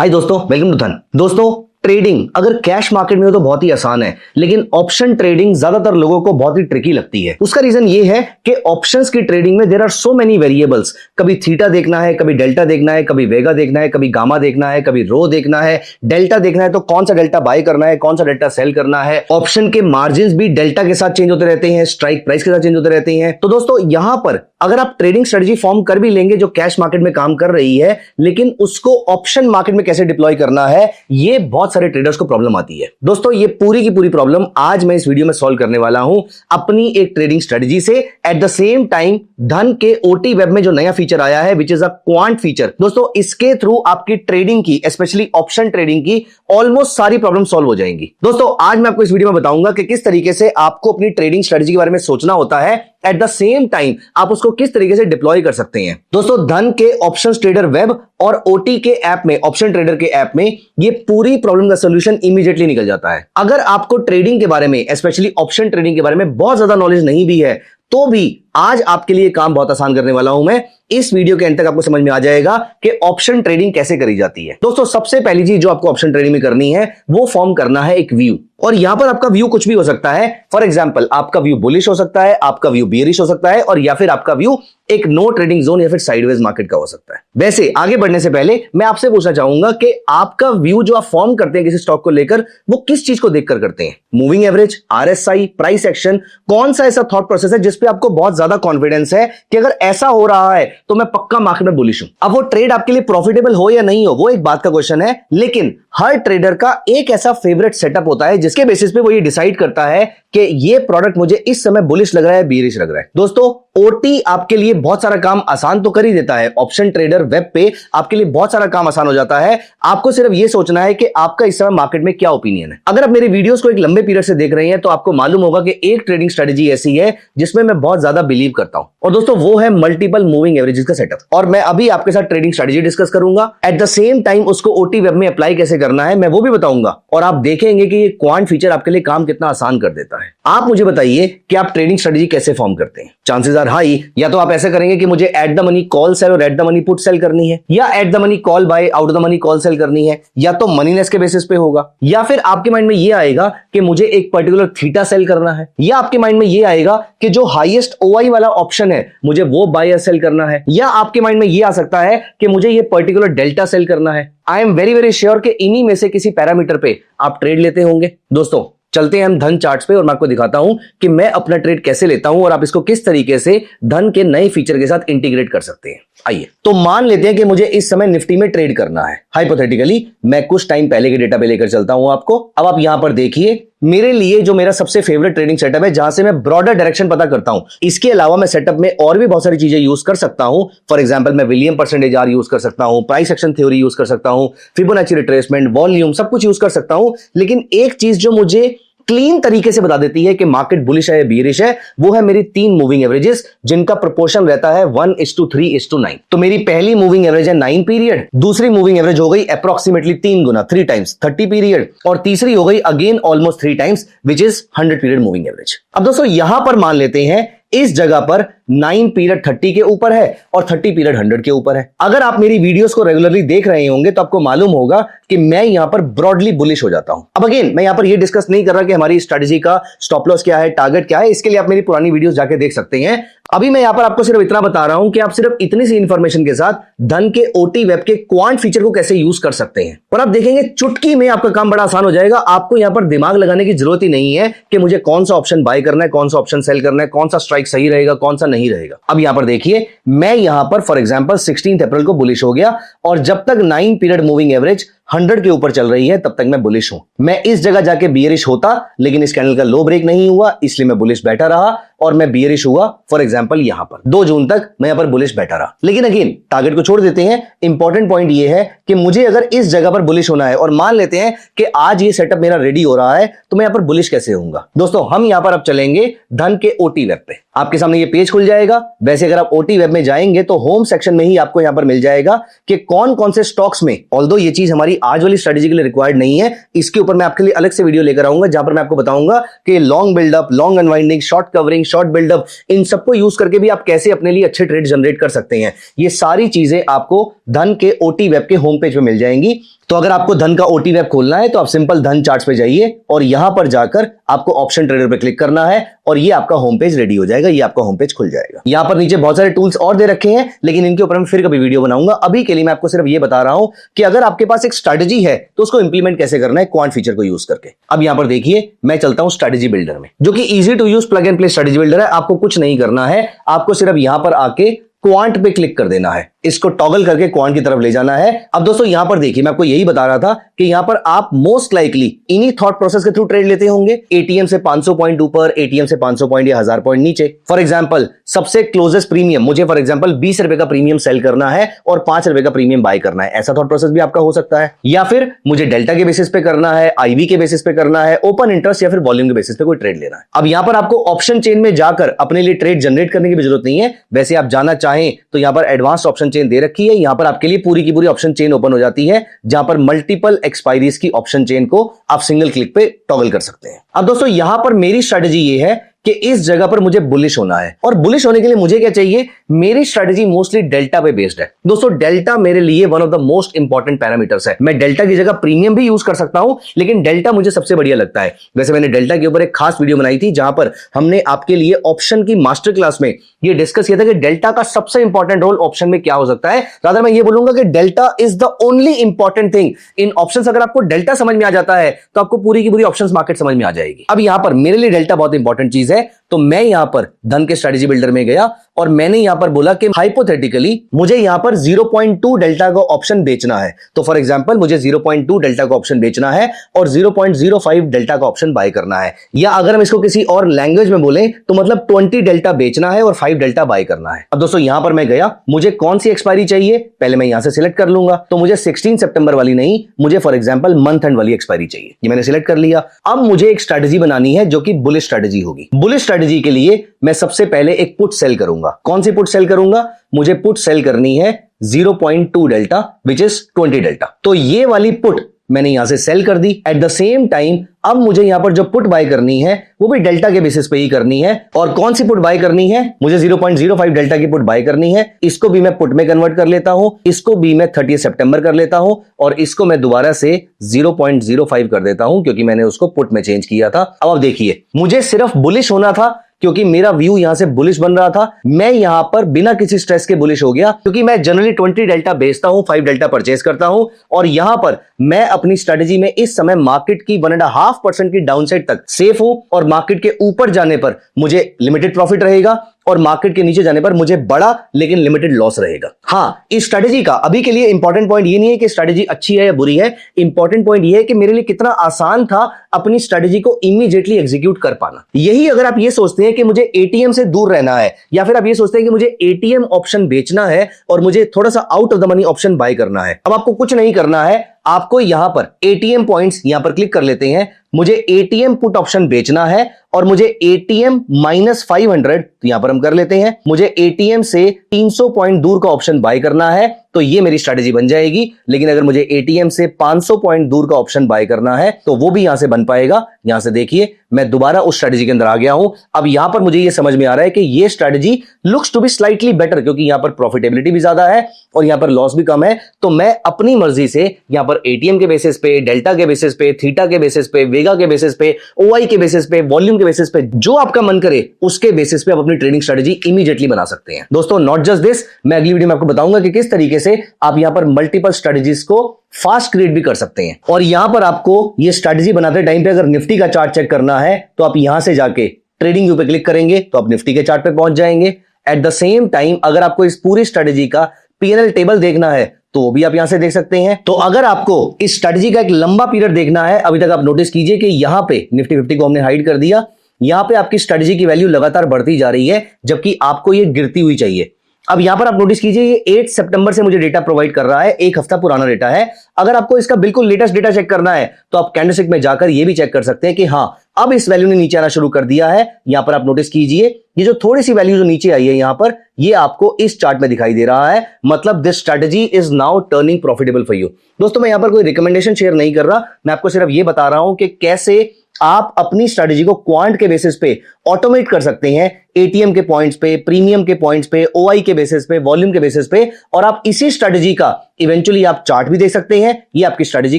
हाय दोस्तों, welcome to धन। दोस्तों, ट्रेडिंग अगर कैश मार्केट में हो तो बहुत ही आसान है, लेकिन ऑप्शन ट्रेडिंग ज्यादातर लोगों को बहुत ही ट्रिकी लगती है। उसका रीजन ये है कि ऑप्शंस की ट्रेडिंग में there are so many variables. कभी थीटा देखना है, कभी डेल्टा देखना है, कभी वेगा देखना है, कभी गामा देखना है, कभी रो देखना है। डेल्टा देखना है तो कौन सा डेल्टा बाय करना है, कौन सा डेल्टा सेल करना है। ऑप्शन के मार्जिन भी डेल्टा के साथ चेंज होते रहते हैं, स्ट्राइक प्राइस के साथ चेंज होते रहते हैं। तो दोस्तों, यहां पर अगर आप ट्रेडिंग स्ट्रेटजी फॉर्म कर भी लेंगे जो कैश मार्केट में काम कर रही है, लेकिन उसको ऑप्शन मार्केट में कैसे डिप्लॉय करना है, ये बहुत सारे ट्रेडर्स को प्रॉब्लम आती है। दोस्तों, ये पूरी की पूरी प्रॉब्लम आज मैं इस वीडियो में सॉल्व करने वाला हूं अपनी एक ट्रेडिंग स्ट्रेटजी से। एट द सेम टाइम धन के ओटी वेब में जो नया फीचर आया है which is a quant feature, दोस्तों इसके थ्रू आपकी ट्रेडिंग की, स्पेशली ऑप्शन ट्रेडिंग की ऑलमोस्ट सारी प्रॉब्लम सॉल्व हो जाएंगी। दोस्तों, आज मैं आपको इस वीडियो में बताऊंगा कि किस तरीके से आपको अपनी ट्रेडिंग स्ट्रेटजी के बारे में सोचना होता है, एट द सेम टाइम आप उसको किस तरीके से डिप्लॉय कर सकते हैं। दोस्तों, धन के ऑप्शन ट्रेडर वेब और ओटी के ऐप में, ऑप्शन ट्रेडर के ऐप में, ये पूरी प्रॉब्लम का सॉल्यूशन इमीडिएटली निकल जाता है। अगर आपको ट्रेडिंग के बारे में, स्पेशली ऑप्शन ट्रेडिंग के बारे में बहुत ज्यादा नॉलेज नहीं भी है, तो भी आज आपके लिए काम बहुत आसान करने वाला हूं मैं। इस वीडियो के अंत तक आपको समझ में आ जाएगा कि ऑप्शन ट्रेडिंग कैसे करी जाती है। दोस्तों, सबसे पहली चीज जो आपको ऑप्शन ट्रेडिंग में करनी है वो फॉर्म करना है एक व्यू। और यहां पर आपका व्यू कुछ भी हो सकता है। फॉर एग्जांपल, आपका व्यू बुलिश हो सकता है, आपका व्यू बेयरिश हो सकता है, और या फिर आपका व्यू एक नो ट्रेडिंग जोन या फिर साइडवेज मार्केट का हो सकता है। वैसे आगे बढ़ने से पहले मैं आपसे पूछना चाहूंगा कि आपका व्यू जो आप फॉर्म करते हैं किसी स्टॉक को लेकर, वो किस चीज को देखकर करते हैं? Moving average, RSI, price action, कौन सा ऐसा थॉट प्रोसेस है जिसपे आपको बहुत ज्यादा कॉन्फिडेंस है कि अगर ऐसा हो रहा है तो मैं पक्का मार्केट में बुलिश हूं? अब वो ट्रेड आपके लिए प्रॉफिटेबल हो या नहीं हो, वो एक बात का क्वेश्चन है, लेकिन हर ट्रेडर का एक ऐसा फेवरेट सेटअप होता है जिसके बेसिस पे वो ये डिसाइड करता है कि ये प्रोडक्ट मुझे इस समय बुलिश लग रहा है, बेयरिश लग रहा है। दोस्तों, ओटी आपके लिए बहुत सारा काम आसान तो कर ही देता है। ऑप्शन ट्रेडर वेब पे आपके लिए बहुत सारा काम आसान हो जाता है। आपको सिर्फ ये सोचना है कि आपका इस समय मार्केट में क्या ओपिनियन है। अगर आप मेरे वीडियोस को एक लंबे पीरियड से देख रहे हैं तो आपको मालूम होगा कि एक ट्रेडिंग स्ट्रेटजी ऐसी है जिसमें मैं बहुत ज्यादा बिलीव करता हूं, और दोस्तों वो है मल्टीपल मूविंग एवरेजेस का सेटअप। और मैं अभी आपके साथ ट्रेडिंग स्ट्रेटजी डिस्कस करूंगा। एट द सेम टाइम उसको ओटी वेब में अप्लाई कैसे करना है मैं वो भी बताऊंगा, और आप देखेंगे कि ये क्वांट फीचर आपके लिए काम कितना आसान कर देता है। आप मुझे बताइए कि आप ट्रेडिंग स्ट्रेटजी कैसे फॉर्म करते हैं। चांसेस आर हाई या तो आप ऐसे करेंगे कि मुझे at the money call sell और at the money put sell करनी है, या at the money call buy, out the money call sell करनी है, या तो मनीनेस के बेसिस पे होगा, या फिर आपके माइंड में ये आएगा कि मुझे एक पर्टिकुलर थीटा सेल करना है, या आपके माइंड में ये आएगा कि जो हाईएस्ट ओआई वाला ऑप्शन है मुझे वो बाय या सेल करना है, या आपके माइंड में ये आ सकता है कि मुझे ये पर्टिकुलर डेल्टा सेल करना है। I am very very sure कि इन्हीं में से किसी पैरामीटर पे आप ट्रेड लेते होंगे। दोस्तों, चलते हैं हम धन चार्ट्स पे और मैं आपको दिखाता हूं कि मैं अपना ट्रेड कैसे लेता हूं और आप इसको किस तरीके से धन के नए फीचर के साथ इंटीग्रेट कर सकते हैं। आइए, तो मान लेते हैं कि मुझे इस समय निफ्टी में ट्रेड करना है। हाइपोथेटिकली मैं कुछ टाइम पहले के डेटा पे लेकर चलता हूं आपको। अब आप यहां पर देखिए, मेरे लिए जो मेरा सबसे फेवरेट ट्रेडिंग सेटअप है जहां से मैं ब्रॉडर डायरेक्शन पता करता हूं। इसके अलावा मैं सेटअप में और भी बहुत सारी चीजें यूज कर सकता हूं। फॉर एग्जांपल, मैं विलियम परसेंटेज आर यूज कर सकता हूं, प्राइस एक्शन थ्योरी यूज कर सकता हूं, फिबोनाची रिट्रेसमेंट, वॉल्यूम, सब कुछ यूज कर सकता हूं। लेकिन एक चीज जो मुझे क्लीन तरीके से बता देती है कि मार्केट बुलिश है या बेयरिश है, वो है मेरी 3 मूविंग एवरेजेस जिनका प्रोपोर्शन रहता है 1:3:9। तो मेरी पहली मूविंग एवरेज है 9 पीरियड, दूसरी मूविंग एवरेज हो गई अप्रोक्सीमेटली 3 गुना 3 टाइम्स 30 पीरियड, और तीसरी हो गई again almost 3 times which is 100 period moving average. अब दोस्तों, यहां पर मान लेते हैं इस जगह पर 9 पीरियड 30 के ऊपर है और 30 पीरियड 100 के ऊपर है। अगर आप मेरी वीडियोस को रेगुलरली देख रहे होंगे तो आपको मालूम होगा कि मैं यहां पर ब्रॉडली बुलिश हो जाता हूं। अब अगेन, मैं यहां पर यह डिस्कस नहीं कर रहा कि हमारी स्ट्रेटजी का स्टॉप लॉस क्या है, टारगेट क्या है। इसके लिए आप मेरी पुरानी वीडियोस जाके देख सकते हैं। अभी मैं यहां पर आपको सिर्फ इतना बता रहा हूं कि आप सिर्फ इतनी सी इंफॉर्मेशन के साथ धन के ओटी वेब के क्वांट फीचर को कैसे यूज कर सकते हैं, और आप देखेंगे चुटकी में आपका काम बड़ा आसान हो जाएगा। आपको यहां पर दिमाग लगाने की जरूरत ही नहीं है कि मुझे कौन सा ऑप्शन बाय करना है, कौन सा ऑप्शन सेल करना है, कौन सा स्ट्राइक सही रहेगा, कौन सा नहीं रहेगा। अब यहां पर देखिए, मैं यहां पर फॉर एग्जांपल 16 अप्रैल को बुलिश हो गया, और जब तक 9 पीरियड मूविंग एवरेज 100 के ऊपर चल रही है तब तक मैं बुलिश हूं। मैं इस जगह जाके बेयरिश होता, लेकिन इस कैंडल का लो ब्रेक नहीं हुआ, इसलिए मैं बुलिश बैठा रहा, और मैं बेयरिश हुआ फॉर एग्जांपल यहां पर 2 जून तक मैं यहां पर बुलिश बैठा रहा। लेकिन अगेन, टारगेट को छोड़ देते हैं। इंपॉर्टेंट पॉइंट ये है कि मुझे अगर इस जगह पर बुलिश होना है, और मान लेते हैं कि आज ये सेटअप मेरा रेडी हो रहा है, तो मैं यहां पर बुलिश कैसे होऊंगा? दोस्तों, हम यहां पर अब चलेंगे धन के ओटी वेब पे। आपके सामने ये पेज खुल जाएगा। वैसे अगर आप ओटी वेब में जाएंगे तो होम सेक्शन में ही आपको यहां पर मिल जाएगा कि कौन कौन से स्टॉक्स में, ऑल्दो ये चीज हमारी आज वाली स्ट्रेटेजी के लिए रिक्वायर्ड नहीं है, इसके ऊपर मैं आपके लिए अलग से वीडियो लेकर आऊंगा जहां पर मैं आपको बताऊंगा कि long buildup, long unwinding, short covering, short buildup, इन सबको यूज करके भी आप कैसे अपने लिए अच्छे ट्रेड जनरेट कर सकते हैं। ये सारी चीजें आपको धन के ओटी वेब के होम पेज पे मिल जाएंगी। तो अगर आपको धन का ओटी वेब खोलना है तो आप सिंपल धन चार्ट्स पे जाइए और यहां पर जाकर आपको ऑप्शन ट्रेडर पे क्लिक करना है और ये आपका होम पेज रेडी हो जाएगा, ये आपका होम पेज खुल जाएगा। यहां पर नीचे बहुत सारे टूल्स और दे रखे हैं, लेकिन इनके ऊपर मैं फिर कभी वीडियो बनाऊंगा। अभी के लिए मैं आपको सिर्फ ये बता रहा हूं कि अगर आपके पास एक स्ट्रेटजी है तो उसको इंप्लीमेंट कैसे करना है क्वांट फीचर को यूज करके। अब यहां पर देखिए, मैं चलता हूं स्ट्रेटजी बिल्डर में, जो कि easy to use plug and play strategy builder है। आपको कुछ नहीं करना है, आपको सिर्फ यहां पर आके क्वांट पे क्लिक कर देना है, इसको टॉगल करके क्वांट की तरफ ले जाना है। अब दोस्तों यहां पर देखिए, मैं आपको यही बता रहा था कि यहां पर आप मोस्ट लाइकली इन्हीं थॉट प्रोसेस के थ्रू ट्रेड लेते होंगे। एटीएम से 500 पॉइंट ऊपर, एटीएम से 500 पॉइंट या 1000 पॉइंट नीचे। फॉर एग्जांपल सबसे क्लोजेस्ट प्रीमियम, मुझे फॉर एग्जांपल 20 रुपए का प्रीमियम सेल करना है और 5 रुपए का प्रीमियम बाय करना है, ऐसा थॉट प्रोसेस भी आपका हो सकता है। या फिर मुझे डेल्टा के बेसिस पे करना है, आईवी के बेसिस पे करना है, ओपन इंटरेस्ट या फिर वॉल्यूम के बेसिस पे कोई ट्रेड लेना है। अब यहां पर आपको ऑप्शन चेन में जाकर अपने लिए ट्रेड जनरेट करने की भी जरूरत नहीं है। वैसे आप जाना चाहें तो यहां पर एडवांस ऑप्शन चेन दे रखी है, यहां पर आपके लिए पूरी की पूरी ऑप्शन चेन ओपन हो जाती है, जहां पर मल्टीपल एक्सपायरीज की ऑप्शन चेन को आप सिंगल क्लिक पे टॉगल कर सकते हैं। अब दोस्तों यहां पर मेरी स्ट्रेटजी ये है कि इस जगह पर मुझे बुलिश होना है, और बुलिश होने के लिए मुझे क्या चाहिए, मेरी स्ट्रेटजी मोस्टली डेल्टा पे बेस्ड है। दोस्तों डेल्टा मेरे लिए one of the most important parameters है। मैं डेल्टा की जगह प्रीमियम भी यूज कर सकता हूं, लेकिन डेल्टा मुझे सबसे बढ़िया लगता है। वैसे मैंने डेल्टा के ऊपर एक खास वीडियो बनाई थी जहां पर हमने आपके लिए ऑप्शन की मास्टर क्लास में ये डिस्कस किया था कि डेल्टा का सबसे इंपॉर्टेंट रोल ऑप्शन में क्या हो सकता है। रादर मैं ये बोलूंगा कि delta is the only important thing in options. अगर आपको डेल्टा समझ में आ जाता है तो आपको पूरी की पूरी ऑप्शंस मार्केट समझ में आ जाएगी। अब यहां पर मेरे लिए डेल्टा बहुत इंपॉर्टेंट चीज है, तो मैं यहां पर धन के स्ट्रेटजी बिल्डर में गया और मैंने यहां पर बोला कि हाइपोथेटिकली मुझे यहां पर 0.2 डेल्टा का ऑप्शन बेचना है। तो फॉर एग्जांपल मुझे 0.2 डेल्टा का ऑप्शन बेचना है और 0.05 डेल्टा का ऑप्शन बाय करना है, या अगर हम इसको किसी और लैंग्वेज में बोलें तो मतलब 20 डेल्टा बेचना है और 5 डेल्टा बाय करना है। अब दोस्तों यहां पर मैं गया, मुझे कौन सी एक्सपायरी चाहिए पहले मैं यहां से सिलेक्ट कर लूंगा। तो मुझे 16 सितंबर वाली नहीं, मुझे फॉर एग्जांपल मंथ एंड वाली एक्सपायरी चाहिए, ये मैंने सिलेक्ट कर लिया। अब मुझे एक स्ट्रेटजी बनानी है जो कि बुलिश स्ट्रेटजी होगी। बुलिश स्ट्रेटजी के लिए मैं सबसे पहले एक पुट सेल करूंगा। कौन सी पुट सेल करूंगा, मुझे पुट सेल करनी है 0.2 डेल्टा विच इज 20 डेल्टा। तो ये वाली पुट मैंने यहां से सेल कर दी। एट द सेम टाइम अब मुझे यहां पर जो पुट बाय करनी है वो भी डेल्टा के बेसिस पे ही करनी है। और कौन सी पुट बाय करनी है, मुझे 0.05 डेल्टा की पुट बाय करनी है। इसको भी मैं पुट में कन्वर्ट कर लेता हूं, इसको भी मैं 30 सितंबर कर लेता हूं और इसको मैं दोबारा से 0.05 कर देता हूं क्योंकि मैंने उसको पुट में चेंज किया था। अब देखिए, मुझे सिर्फ बुलिश होना था क्योंकि मेरा व्यू यहां से बुलिश बन रहा था। मैं यहां पर बिना किसी स्ट्रेस के बुलिश हो गया क्योंकि मैं जनरली 20 डेल्टा बेचता हूं, 5 डेल्टा परचेज करता हूं और यहां पर मैं अपनी स्ट्रेटजी में इस समय मार्केट की 1.5% की डाउनसाइड तक सेफ हूं और मार्केट के ऊपर जाने पर मुझे लिमिटेड प्रॉफिट रहेगा और मार्केट के नीचे जाने पर मुझे बड़ा लेकिन लिमिटेड लॉस रहेगा। हां, इस स्ट्रेटजी का अभी के लिए इंपॉर्टेंट पॉइंट ये नहीं है कि स्ट्रेटजी अच्छी है या बुरी है, इंपॉर्टेंट पॉइंट ये है कि मेरे लिए कितना आसान था अपनी स्ट्रेटजी को इमीडिएटली एग्जीक्यूट कर पाना। यही अगर आप ये सोचते हैं कि मुझे एटीएम से दूर रहना है, या फिर आप ये सोचते हैं कि मुझे एटीएम ऑप्शन बेचना है और मुझे थोड़ा सा out of the money option buy करना है, अब आपको कुछ नहीं करना है। आपको यहां पर एटीएम पॉइंट्स यहां पर क्लिक कर लेते हैं। मुझे एटीएम पुट ऑप्शन बेचना है और मुझे एटीएम -500 तो यहां पर हम कर लेते हैं। मुझे एटीएम से 300 पॉइंट दूर का ऑप्शन बाय करना है, तो ये मेरी स्ट्रेटजी बन जाएगी। लेकिन अगर मुझे एटीएम से 500 पॉइंट दूर का ऑप्शन बाय करना है तो वो भी यहां से बन पाएगा। यहां से देखिए, मैं दोबारा उस स्ट्रेटजी के अंदर आ गया हूं। अब यहां पर मुझे ये समझ में आ रहा है कि ये strategy looks to be slightly better क्योंकि यहां पर प्रॉफिटेबिलिटी भी ज्यादा है और यहां पर लॉस भी कम है। तो मैं अपनी मर्जी से यहां पर एटीएम के बेसिस पे, डेल्टा के बेसिस पे, थीटा के बेसिस पे, वेगा के बेसिस पे, ओआई के बेसिस पे, वॉल्यूम के बेसिस पे, जो आपका मन करे उसके बेसिस पे आप अपनी ट्रेडिंग स्ट्रेटजी इमीडिएटली बना सकते हैं। दोस्तों नॉट जस्ट दिस, मैं अगली वीडियो में आपको बताऊंगा कि किस तरीके से आप यहां पर मल्टीपल स्ट्रेटजीज को फास्ट क्रिएट भी कर सकते हैं। और यहां पर आपको ये स्ट्रेटजी बनाते टाइम पे अगर निफ्टी का चार्ट चेक करना है तो आप यहां से जाके ट्रेडिंग व्यू पे क्लिक करेंगे तो आप निफ्टी के चार्ट पे पहुंच जाएंगे। एट द सेम टाइम अगर आपको इस पूरी स्ट्रेटजी का पीएनएल टेबल देखना है तो वो भी आप यहां से देख सकते हैं। तो अगर आपको इस स्ट्रेटजी का एक लंबा पीरियड देखना है, अभी तक आप नोटिस कीजिए कि यहां पे निफ्टी 50 को हमने हाइड कर दिया, यहां पे आपकी स्ट्रेटजी की वैल्यू लगातार बढ़ती जा रही है जबकि आपको ये गिरती हुई चाहिए। अब यहां पर आप नोटिस कीजिए ये 8 सितंबर से मुझे डेटा प्रोवाइड कर रहा है, एक हफ्ता पुराना डेटा है। अगर आपको इसका बिल्कुल लेटेस्ट डेटा चेक करना है तो आप कैंडलस्टिक में जाकर ये भी चेक कर सकते हैं कि हां अब इस वैल्यू ने नीचे आना शुरू कर दिया है। यहां पर आप नोटिस कीजिए ये जो थोड़ी सी वैल्यू जो नीचे आई है यहां पर, ये आपको इस चार्ट में दिखाई दे रहा है, मतलब this strategy is now turning profitable for you. दोस्तों मैं यहां पर कोई रिकमेंडेशन शेयर नहीं कर रहा, मैं आपको सिर्फ ये बता रहा हूं कि कैसे आप अपनी स्ट्रेटजी को क्वांट के बेसिस पे ऑटोमेट कर सकते हैं, एटीएम के पॉइंट्स पे, प्रीमियम के पॉइंट्स पे, ओआई के बेसिस पे, वॉल्यूम के बेसिस पे, और आप इसी स्ट्रेटजी का इवेंचुअली आप चार्ट भी देख सकते हैं। ये आपकी स्ट्रेटजी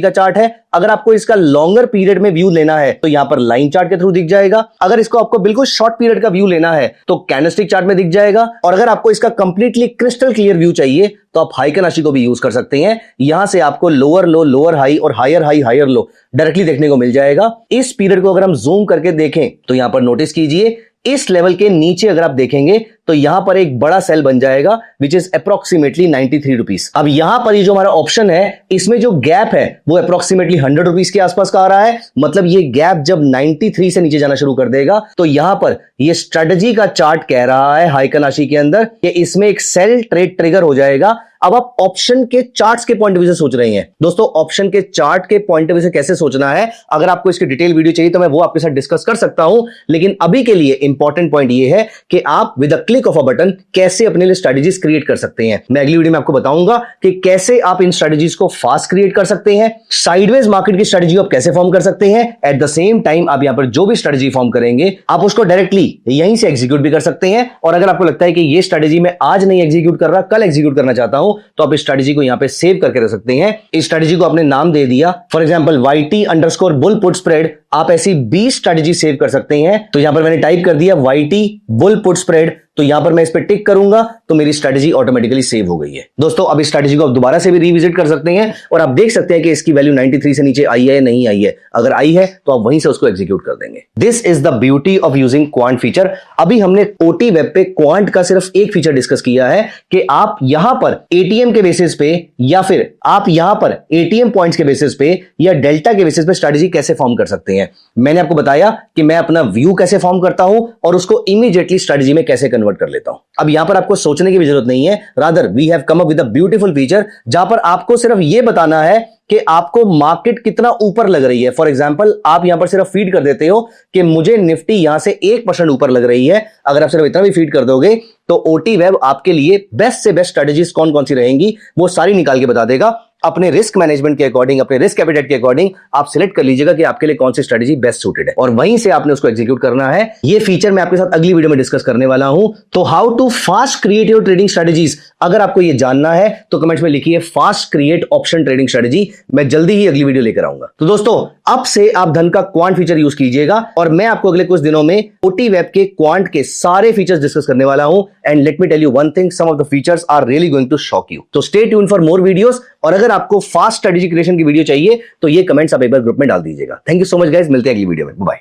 का चार्ट है। अगर आपको इसका लॉन्गर पीरियड में व्यू लेना है तो यहां पर लाइन चार्ट के थ्रू दिख जाएगा। अगर इसको आपको बिल्कुल शॉर्ट पीरियड का व्यू लेना है तो कैंडलस्टिक चार्ट में दिख जाएगा। और अगर आपको इसका कंप्लीटली क्रिस्टल क्लियर व्यू चाहिए तो आप हाइकन राशि को भी यूज कर सकते हैं। यहां से आपको लोअर लो, लोअर हाई और higher high, higher low directly देखने को मिल जाएगा। इस पीरियड को अगर हम जूम करके देखें तो यहां पर नोटिस कीजिए इस लेवल के नीचे अगर आप देखेंगे तो यहां पर एक बड़ा सेल बन जाएगा विच इज अप्रोक्सीमेटली 93 रुपीज। अब यहां पर ये जो हमारा ऑप्शन है इसमें जो गैप है वो अप्रोक्सीमेटली 100 रुपीज के आसपास का आ रहा है। मतलब ये गैप जब 93 से नीचे जाना शुरू कर देगा तो यहां पर ये स्ट्रेटजी का चार्ट कह रहा है हाइकन राशि के अंदर कि इसमें एक सेल ट्रेड ट्रिगर हो जाएगा। अब आप ऑप्शन के चार्ट्स के पॉइंट ऑफ व्यू से सोच रहे हैं। दोस्तों ऑप्शन के चार्ट के पॉइंट ऑफ व्यू से कैसे सोचना है, अगर आपको इसकी डिटेल वीडियो चाहिए तो मैं वो आपके साथ डिस्कस कर सकता हूं, लेकिन अभी के लिए इंपॉर्टेंट पॉइंट ये है कि आप with a click of a button कैसे अपने लिए स्ट्रेटजीज क्रिएट कर सकते हैं। मैं अगली वीडियो में आपको बताऊंगा कि कैसे आप इन स्ट्रेटजीज को फास्ट क्रिएट कर सकते हैं, साइडवेज मार्केट की स्ट्रेटजी आप कैसे फॉर्म कर सकते हैं। एट द सेम टाइम आप यहां पर जो भी स्ट्रेटजी फॉर्म करेंगे आप उसको डायरेक्टली यहीं से एग्जीक्यूट भी कर सकते हैं। और अगर आपको लगता है कि ये स्ट्रेटजी मैं आज नहीं एग्जीक्यूट कर रहा, कल एग्जीक्यूट करना चाहता हूं, तो आप इस स्ट्रेटजी को यहां पे सेव करके रख सकते हैं। इस स्ट्रेटजी को आपने नाम दे दिया फॉर एग्जांपल YT_बुल पुट स्प्रेड। आप ऐसी 20 स्ट्रेटजी सेव कर सकते हैं। तो यहां पर मैंने टाइप कर दिया YT बुल पुट स्प्रेड, तो यहां पर मैं इस पे टिक करूंगा तो मेरी स्ट्रेटजी ऑटोमेटिकली सेव हो गई है। दोस्तों अब इस स्ट्रेटजी को आप दोबारा से भी रिविजिट कर सकते हैं और आप देख सकते हैं कि इसकी वैल्यू 93 से नीचे आई है या नहीं आई है। अगर आई है तो आप वहीं से उसको एग्जीक्यूट कर देंगे। This is the beauty of using quant feature. अभी हमने ओटी वेब पे क्वांट का सिर्फ एक फीचर डिस्कस किया है कि आप यहां पर एटीएम के बेसिस पे या फिर आप यहां पर एटीएम पॉइंट्स के बेसिस पे या डेल्टा के बेसिस पे स्ट्रेटजी कैसे फॉर्म कर सकते हैं। मैंने आपको बताया कि मैं अपना व्यू कैसे फॉर्म करता हूं और उसको इमीडिएटली स्ट्रेटजी में कैसे कन्वर्ट कर लेता हूं। अब यहां पर आपको सोचने की भी जरूरत नहीं है, rather we have come up with a beautiful feature जहां पर आपको सिर्फ यह बताना है कि आपको मार्केट कितना ऊपर लग रही है। फॉर एग्जांपल आप यहां पर सिर्फ फीड कर देते हो कि मुझे निफ्टी यहां से 1% ऊपर लग रही है। अगर आप सिर्फ इतना भी फीड कर दोगे तो ओटी वेब आपके लिए बेस्ट से बेस्ट स्ट्रेटजीज कौन कौन सी रहेंगी वो सारी निकाल के बता देगा। अपने रिस्क मैनेजमेंट के अकॉर्डिंग, अपने रिस्क एपेटाइट के अकॉर्डिंग आप सिलेक्ट कर लीजिएगा कि आपके लिए कौन सी स्ट्रेटजी बेस्ट सूटेड है और वहीं से आपने उसको एग्जीक्यूट करना है। ये फीचर मैं आपके साथ अगली वीडियो में डिस्कस करने वाला हूं। तो how to fast create your trading strategies, अगर आपको ये जानना है तो कमेंट्स में लिखिए fast create option trading strategy. मैं जल्दी ही अगली वीडियो लेकर आऊंगा। तो दोस्तों अब से आप धन का क्वांट फीचर यूज कीजिएगा और मैं आपको अगले कुछ दिनों में ओटी वेब के क्वांट के सारे फीचर्स डिस्कस करने वाला हूं। And let me tell you one thing, some of the features are really going to shock you. तो stay tune for more videos. और अगर आपको फास्ट स्ट्रेटजी क्रिएशन की वीडियो चाहिए तो ये कमेंट्स आप एक बार ग्रुप में डाल दीजिएगा। Thank you so much guys, मिलते हैं अगली वीडियो में। Bye.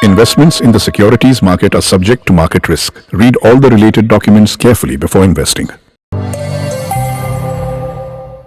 Investments in the securities market are subject to market risk. Read all the related documents carefully before investing.